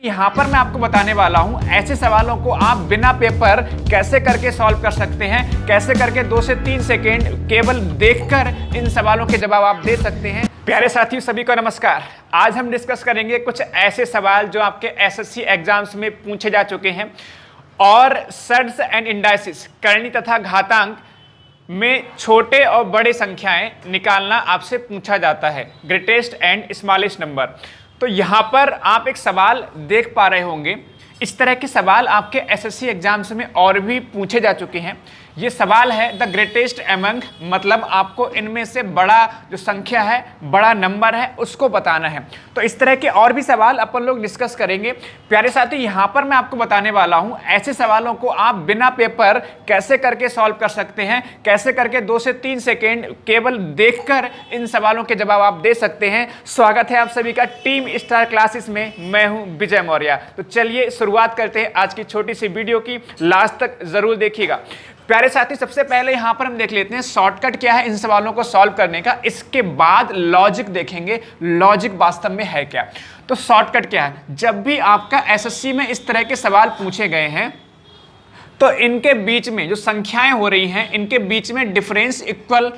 यहाँ पर मैं आपको बताने वाला हूँ ऐसे सवालों को आप बिना पेपर कैसे करके सॉल्व कर सकते हैं, कैसे करके 2 से 3 सेकेंड केवल देखकर इन सवालों के जवाब आप दे सकते हैं। प्यारे साथियों सभी को नमस्कार। आज हम डिस्कस करेंगे कुछ ऐसे सवाल जो आपके एसएससी एग्जाम्स में पूछे जा चुके हैं और सर्ड्स एंड इंडाइसिस करणी तथा घातांक में छोटे और बड़े संख्याएं निकालना आपसे पूछा जाता है, ग्रेटेस्ट एंड स्मॉलेस्ट नंबर। तो यहाँ पर आप एक सवाल देख पा रहे होंगे, इस तरह के सवाल आपके एसएससी एग्जाम्स में और भी पूछे जा चुके हैं। ये सवाल है द ग्रेटेस्ट एमंग, मतलब आपको इनमें से बड़ा जो संख्या है, बड़ा नंबर है, उसको बताना है। तो इस तरह के और भी सवाल अपन लोग डिस्कस करेंगे। प्यारे साथी, यहाँ पर मैं आपको बताने वाला हूँ ऐसे सवालों को आप बिना पेपर कैसे करके सॉल्व कर सकते हैं, कैसे करके 2 से 3 सेकेंड केवल देखकर इन सवालों के जवाब आप दे सकते हैं। स्वागत है आप सभी का टीम स्टार क्लासेस में। मैं हूँ विजय मौर्य। तो चलिए शुरुआत करते हैं आज की छोटी सी वीडियो की, लास्ट तक जरूर देखिएगा। प्यारे साथी, सबसे पहले यहां पर हम देख लेते हैं शॉर्टकट क्या है इन सवालों को सॉल्व करने का। इसके बाद लॉजिक देखेंगे, लॉजिक वास्तव में है क्या। तो शॉर्टकट क्या है, जब भी आपका एसएससी में इस तरह के सवाल पूछे गए हैं तो इनके बीच में जो संख्याएं हो रही हैं, इनके बीच में डिफरेंस इक्वल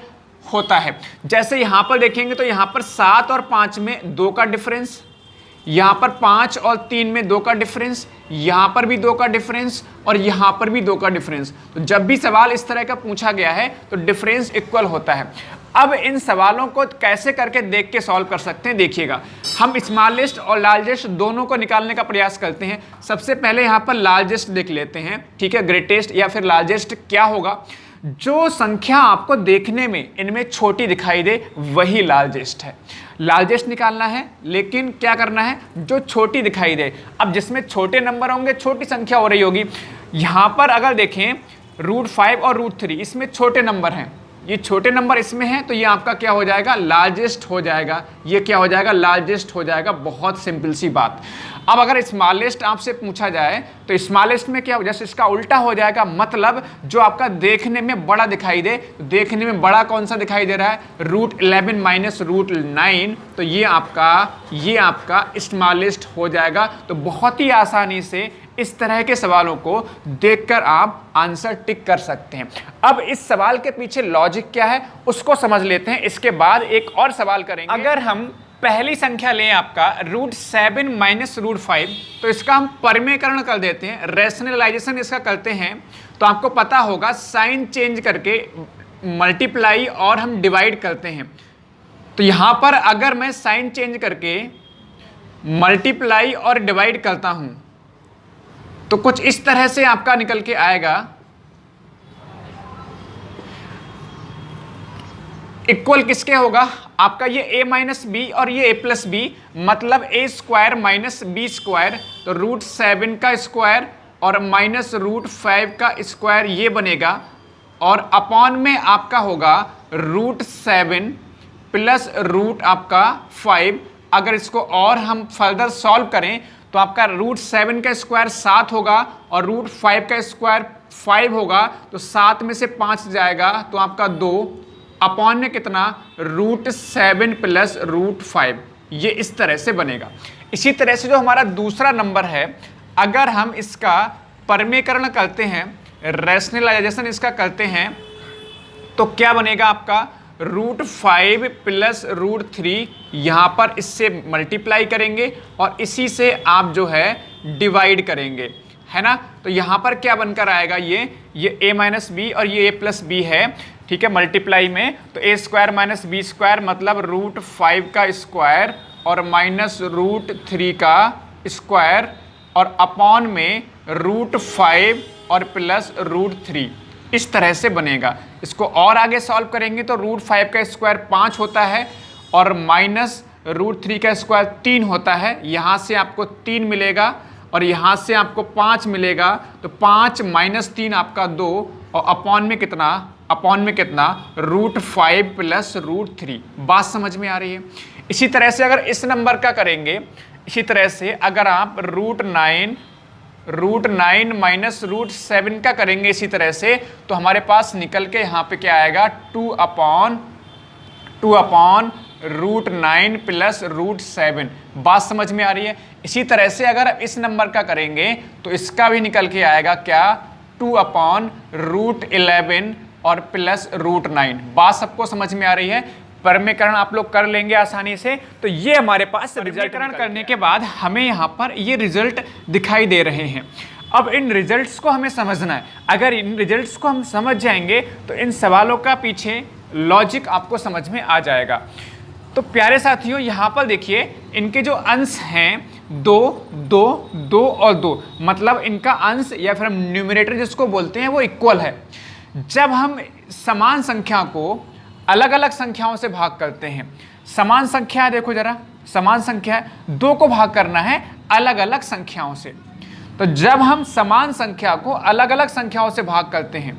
होता है। जैसे यहां पर देखेंगे तो यहां पर 7 और 5 में 2 का डिफरेंस, यहां पर 5 और 3 में 2 का डिफरेंस, यहां पर भी 2 का डिफरेंस और यहां पर भी 2 का डिफरेंस। तो जब भी सवाल इस तरह का पूछा गया है तो डिफरेंस इक्वल होता है। अब इन सवालों को कैसे करके देख के सॉल्व कर सकते हैं, देखिएगा। हम स्मॉलेस्ट और लार्जेस्ट दोनों को निकालने का प्रयास करते हैं। सबसे पहले यहां पर लार्जेस्ट देख लेते हैं, ठीक है। ग्रेटेस्ट या फिर लार्जेस्ट क्या होगा, जो संख्या आपको देखने में इनमें छोटी दिखाई दे वही लार्जेस्ट है। लार्जेस्ट निकालना है, लेकिन क्या करना है, जो छोटी दिखाई दे। अब जिसमें छोटे नंबर होंगे, छोटी संख्या हो रही होगी। यहां पर अगर देखें √5 और √3, इसमें छोटे नंबर हैं, ये छोटे नंबर इसमें हैं, तो ये आपका क्या हो जाएगा, लार्जेस्ट हो जाएगा। ये क्या हो जाएगा, लार्जेस्ट हो जाएगा। बहुत सिंपल सी बात। अब अगर स्मॉलेस्ट आपसे पूछा जाए तो स्मॉलेस्ट में क्या हो, जैसे इसका उल्टा हो जाएगा, मतलब जो आपका देखने में बड़ा दिखाई दे। देखने में बड़ा कौन सा दिखाई दे रहा है, √11 माइनस √9, तो ये आपका स्मॉलेस्ट हो जाएगा। तो बहुत ही आसानी से इस तरह के सवालों को देखकर आप आंसर टिक कर सकते हैं। अब इस सवाल के पीछे लॉजिक क्या है उसको समझ लेते हैं, इसके बाद एक और सवाल करेंगे। अगर हम पहली संख्या लें आपका √7 माइनस √5, तो इसका हम परिमेयकरण कर देते हैं, रैशनलाइजेशन इसका करते हैं। तो आपको पता होगा साइन चेंज करके मल्टीप्लाई और हम डिवाइड करते हैं। तो यहां पर अगर मैं साइन चेंज करके मल्टीप्लाई और डिवाइड करता हूं तो कुछ इस तरह से आपका निकल के आएगा, इक्वल किसके होगा, आपका ये a माइनस बी और ये a प्लस बी, मतलब a² माइनस b²। तो √7 का स्क्वायर और माइनस √5 का स्क्वायर ये बनेगा, और अपॉन में आपका होगा √7 प्लस आपका 5। अगर इसको और हम फर्दर सॉल्व करें तो आपका √7 का स्क्वायर 7 होगा और √5 का स्क्वायर 5 होगा। तो 7 में से 5 जाएगा तो आपका 2, अपॉन में कितना, √7 प्लस √5। ये इस तरह से बनेगा। इसी तरह से जो हमारा दूसरा नंबर है, अगर हम इसका परिमेयकरण करते हैं, रैशनलाइजेशन इसका करते हैं, तो क्या बनेगा आपका, √5 प्लस √3। यहाँ पर इससे मल्टीप्लाई करेंगे और इसी से आप जो है डिवाइड करेंगे, है ना। तो यहाँ पर क्या बनकर आएगा, ये a माइनस बी और ये a प्लस बी है, ठीक है, मल्टीप्लाई में। तो a² माइनस b² मतलब √5 का स्क्वायर और माइनस √3 का स्क्वायर और अपॉन में √5 और प्लस √3, इस तरह से बनेगा। इसको और आगे सॉल्व करेंगे तो √5 का स्क्वायर 5 होता है और माइनस √3 का स्क्वायर 3 होता है। यहाँ से आपको 3 मिलेगा और यहाँ से आपको 5 मिलेगा। तो 5 माइनस 3 आपका 2 और अपॉन में कितना, √5 प्लस √3। बात समझ में आ रही है। इसी तरह से अगर इस नंबर का करेंगे, इसी तरह से अगर आप √9 माइनस √7 का करेंगे इसी तरह से, तो हमारे पास निकल के यहाँ पे क्या आएगा, 2 अपॉन √9 प्लस √7। बात समझ में आ रही है। इसी तरह से अगर आप इस नंबर का करेंगे तो इसका भी निकल के आएगा क्या, 2/√11 और प्लस √9। बात सबको समझ में आ रही है। परमीकरण आप लोग कर लेंगे आसानी से। तो ये हमारे पास रिजल्टकरण करने के बाद हमें यहाँ पर ये रिजल्ट दिखाई दे रहे हैं। अब इन रिजल्ट्स को हमें समझना है। अगर इन रिजल्ट्स को हम समझ जाएंगे तो इन सवालों का पीछे लॉजिक आपको समझ में आ जाएगा। तो प्यारे साथियों, यहाँ पर देखिए इनके जो अंश हैं 2, 2, 2 और 2, मतलब इनका अंश या फिर हम न्यूमरेटर जिसको बोलते हैं वो इक्वल है। जब हम समान संख्या को अलग अलग संख्याओं से भाग करते हैं, समान संख्या है, देखो जरा समान संख्या है, 2 को भाग करना है अलग अलग संख्याओं से। तो जब हम समान संख्या को अलग अलग संख्याओं से भाग करते हैं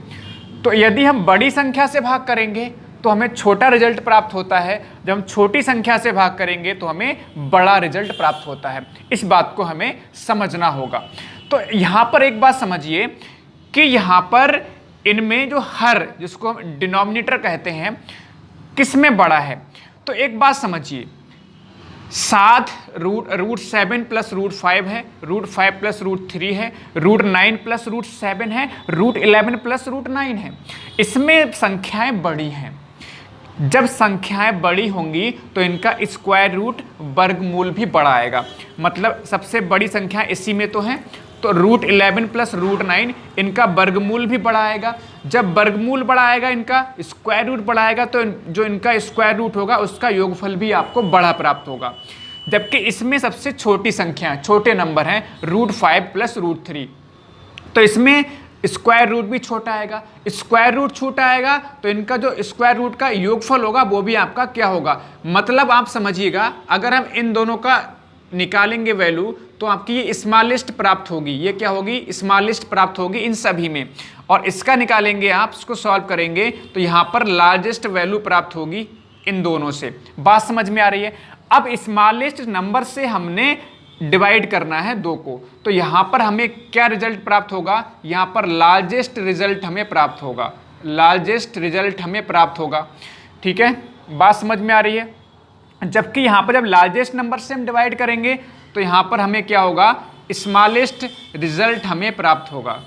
तो यदि हम बड़ी संख्या से भाग करेंगे तो हमें छोटा रिजल्ट प्राप्त होता है, जब हम छोटी संख्या से भाग करेंगे तो हमें बड़ा रिजल्ट प्राप्त होता है। इस बात को हमें समझना होगा। तो यहाँ पर एक बात समझिए कि यहाँ पर इनमें जो हर, जिसको हम डिनोमिनेटर कहते हैं, किस में बड़ा है। तो एक बात समझिए, 7 √7 प्लस √5 है, √5 प्लस √3 है, √9 प्लस √7 है, √11 प्लस √9 है। इसमें संख्याएं बड़ी हैं। जब संख्याएं बड़ी होंगी तो इनका स्क्वायर रूट वर्गमूल भी बड़ा आएगा। मतलब सबसे बड़ी संख्या इसी में तो है, तो √11 प्लस √9 इनका वर्गमूल भी बड़ा आएगा। जब वर्गमूल बड़ा आएगा, इनका स्क्वायर रूट बड़ा आएगा, तो जो इनका स्क्वायर रूट होगा उसका योगफल भी आपको बड़ा प्राप्त होगा। जबकि इसमें सबसे छोटी संख्या, छोटे नंबर हैं √5 प्लस √3, तो इसमें स्क्वायर रूट भी छोटा आएगा। स्क्वायर रूट छोटा आएगा तो इनका जो स्क्वायर रूट का योगफल होगा वो भी आपका क्या होगा। मतलब आप समझिएगा, अगर हम इन दोनों का निकालेंगे वैल्यू तो आपकी ये स्मॉलेस्ट प्राप्त होगी। ये क्या होगी, स्मॉलेस्ट प्राप्त होगी इन सभी में। और इसका निकालेंगे आप, इसको सॉल्व करेंगे तो यहाँ पर लार्जेस्ट वैल्यू प्राप्त होगी इन दोनों से। बात समझ में आ रही है। अब स्मॉलेस्ट नंबर से हमने डिवाइड करना है 2 को, तो यहाँ पर हमें क्या रिजल्ट प्राप्त होगा, यहाँ पर लार्जेस्ट रिजल्ट हमें प्राप्त होगा। लार्जेस्ट रिजल्ट हमें प्राप्त होगा। ठीक है, बात समझ में आ रही है। जबकि यहाँ पर जब लार्जेस्ट नंबर से हम डिवाइड करेंगे तो यहाँ पर हमें क्या होगा, स्मॉलेस्ट रिजल्ट हमें प्राप्त होगा।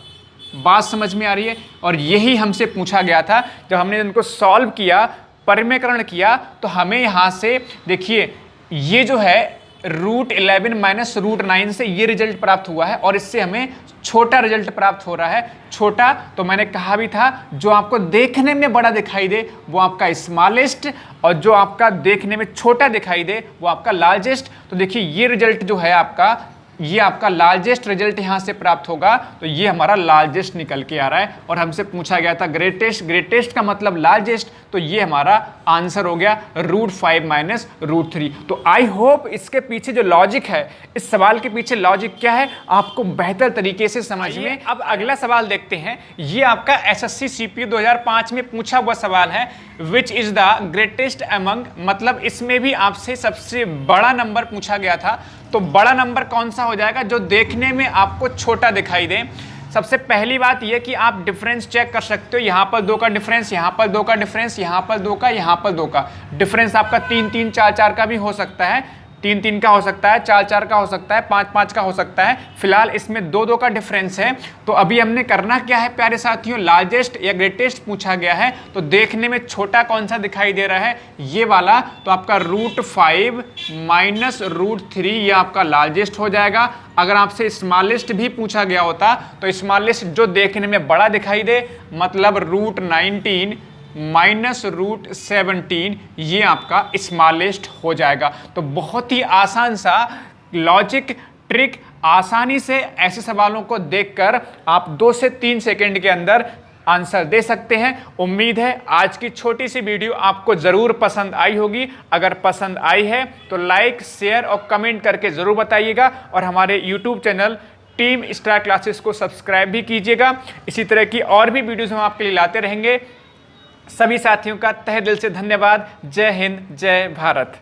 बात समझ में आ रही है। और यही हमसे पूछा गया था जब हमने इनको सॉल्व किया, परिमेयकरण किया, तो हमें यहाँ से देखिए ये जो है √11 माइनस √9 से ये रिजल्ट प्राप्त हुआ है और इससे हमें छोटा रिजल्ट प्राप्त हो रहा है। छोटा तो मैंने कहा भी था, जो आपको देखने में बड़ा दिखाई दे वो आपका स्मॉलेस्ट, और जो आपका देखने में छोटा दिखाई दे वो आपका लार्जेस्ट। तो देखिए ये रिजल्ट जो है आपका, ये आपका लार्जेस्ट रिजल्ट यहाँ से प्राप्त होगा। तो ये हमारा लार्जेस्ट निकल के आ रहा है। और हमसे पूछा गया था ग्रेटेस्ट, ग्रेटेस्ट का मतलब लार्जेस्ट, तो ये हमारा आंसर हो गया √5 माइनस √3। तो आई होप इसके पीछे जो लॉजिक है, इस सवाल के पीछे लॉजिक क्या है, आपको बेहतर तरीके से समझ में। अब अगला सवाल देखते हैं। ये आपका SSC CPO 2005 में पूछा हुआ सवाल है, which is the greatest among, मतलब इसमें भी आपसे सबसे बड़ा नंबर पूछा गया था। तो बड़ा नंबर कौन सा हो जाएगा, जो देखने में आपको छोटा दिखाई दे। सबसे पहली बात यह कि आप डिफरेंस चेक कर सकते हो। यहाँ पर 2 का डिफरेंस, यहाँ पर 2 का डिफरेंस, यहाँ पर 2 का, यहाँ पर 2 का डिफरेंस आपका 3, 3, 4, 4 का भी हो सकता है, 3, 3 का हो सकता है, 4, 4 का हो सकता है, 5, 5 का हो सकता है। फिलहाल इसमें 2, 2 का डिफरेंस है। तो अभी हमने करना क्या है प्यारे साथियों, लार्जेस्ट या ग्रेटेस्ट पूछा गया है, तो देखने में छोटा कौन सा दिखाई दे रहा है, ये वाला। तो आपका √5 माइनस √3 ये आपका लार्जेस्ट हो जाएगा। अगर आपसे स्मॉलेस्ट भी पूछा गया होता तो स्मॉलेस्ट जो देखने में बड़ा दिखाई दे, मतलब √19 माइनस √17 ये आपका स्मॉलेस्ट हो जाएगा। तो बहुत ही आसान सा लॉजिक ट्रिक, आसानी से ऐसे सवालों को देखकर आप 2 से 3 सेकंड के अंदर आंसर दे सकते हैं। उम्मीद है आज की छोटी सी वीडियो आपको ज़रूर पसंद आई होगी। अगर पसंद आई है तो लाइक, शेयर और कमेंट करके ज़रूर बताइएगा। और हमारे YouTube channel team star classes को सब्सक्राइब भी कीजिएगा। इसी तरह की और भी वीडियोज़ हम आपके लिए लाते रहेंगे। सभी साथियों का तहे दिल से धन्यवाद। जय हिंद, जय भारत।